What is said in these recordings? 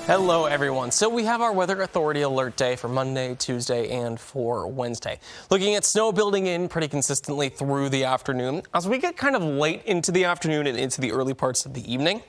Hello, everyone. So we have our Weather Authority alert day for Monday, Tuesday, and for Wednesday. Looking at snow building in pretty consistently through the afternoon. As we get kind of late into the afternoon and into the early parts of the evening,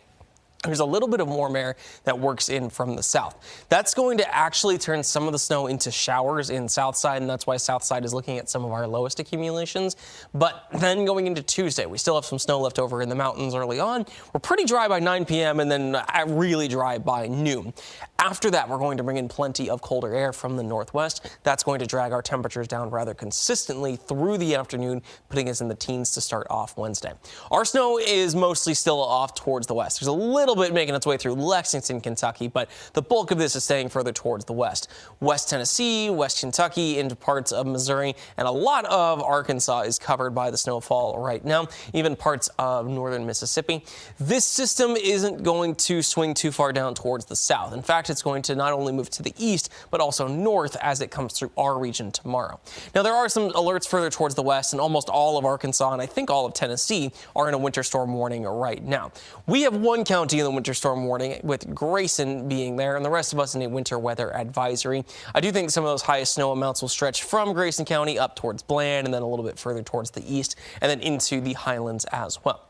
there's a little bit of warm air that works in from the south. That's going to actually turn some of the snow into showers in south side, and that's why south side is looking at some of our lowest accumulations. But then going into Tuesday, we still have some snow left over in the mountains early on. We're pretty dry by 9 p.m. and then really dry by noon. After that, we're going to bring in plenty of colder air from the northwest. That's going to drag our temperatures down rather consistently through the afternoon, putting us in the teens to start off Wednesday. Our snow is mostly still off towards the west. There's a little bit making its way through Lexington, Kentucky, but the bulk of this is staying further towards the west. West Tennessee, West Kentucky, into parts of Missouri, and a lot of Arkansas is covered by the snowfall right now, even parts of northern Mississippi. This system isn't going to swing too far down towards the south. In fact, it's going to not only move to the east, but also north as it comes through our region tomorrow. Now, there are some alerts further towards the west, and almost all of Arkansas and I think all of Tennessee are in a winter storm warning right now. We have one county in the winter storm warning, with Grayson being there, and the rest of us in a winter weather advisory. I do think some of those highest snow amounts will stretch from Grayson County up towards Bland, and then a little bit further towards the east, and then into the highlands as well.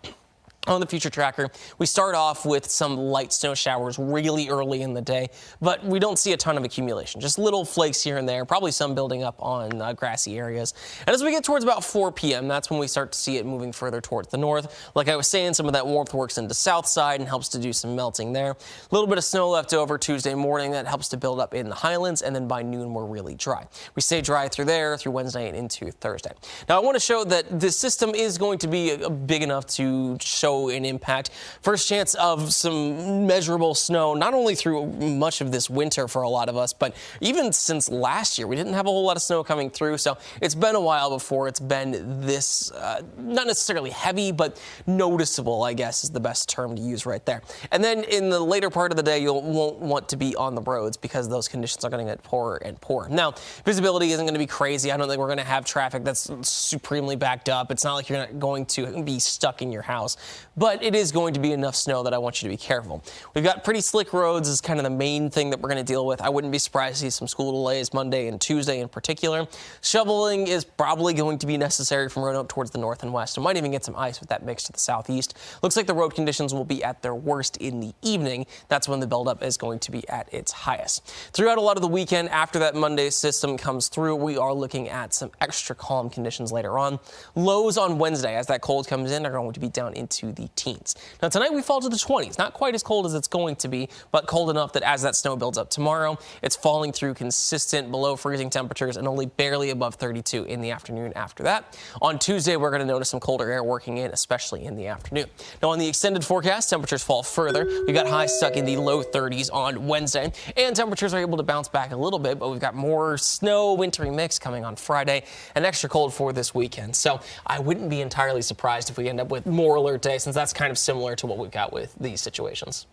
On the future tracker, we start off with some light snow showers really early in the day, but we don't see a ton of accumulation, just little flakes here and there, probably some building up on grassy areas. And as we get towards about 4 p.m., that's when we start to see it moving further towards the north. Like I was saying, some of that warmth works into south side and helps to do some melting there. A little bit of snow left over Tuesday morning that helps to build up in the highlands, and then by noon we're really dry. We stay dry through there, through Wednesday and into Thursday. Now I want to show that this system is going to be big enough to show an impact. First chance of some measurable snow, not only through much of this winter for a lot of us, but even since last year. We didn't have a whole lot of snow coming through, so it's been a while before it's been this, not necessarily heavy, but noticeable, I guess is the best term to use right there. And then in the later part of the day, you won't want to be on the roads because those conditions are going to get poorer and poorer. Now, visibility isn't going to be crazy. I don't think we're going to have traffic that's supremely backed up. It's not like you're not going to be stuck in your house, but it is going to be enough snow that I want you to be careful. We've got pretty slick roads is kind of the main thing that we're going to deal with. I wouldn't be surprised to see some school delays Monday and Tuesday in particular. Shoveling is probably going to be necessary from Roanoke towards the north and west. I might even get some ice with that mix to the southeast. Looks like the road conditions will be at their worst in the evening. That's when the buildup is going to be at its highest. Throughout a lot of the weekend, after that Monday system comes through, we are looking at some extra calm conditions later on. Lows on Wednesday, as that cold comes in, are going to be down into the teens. Now tonight we fall to the 20s. Not quite as cold as it's going to be, but cold enough that as that snow builds up tomorrow, it's falling through consistent below freezing temperatures and only barely above 32 in the afternoon after that. On Tuesday, we're going to notice some colder air working in, especially in the afternoon. Now on the extended forecast, temperatures fall further. We've got highs stuck in the low 30s on Wednesday, and temperatures are able to bounce back a little bit, but we've got more snow wintry mix coming on Friday and extra cold for this weekend. So I wouldn't be entirely surprised if we end up with more alert day, since that's kind of similar to what we've got with these situations.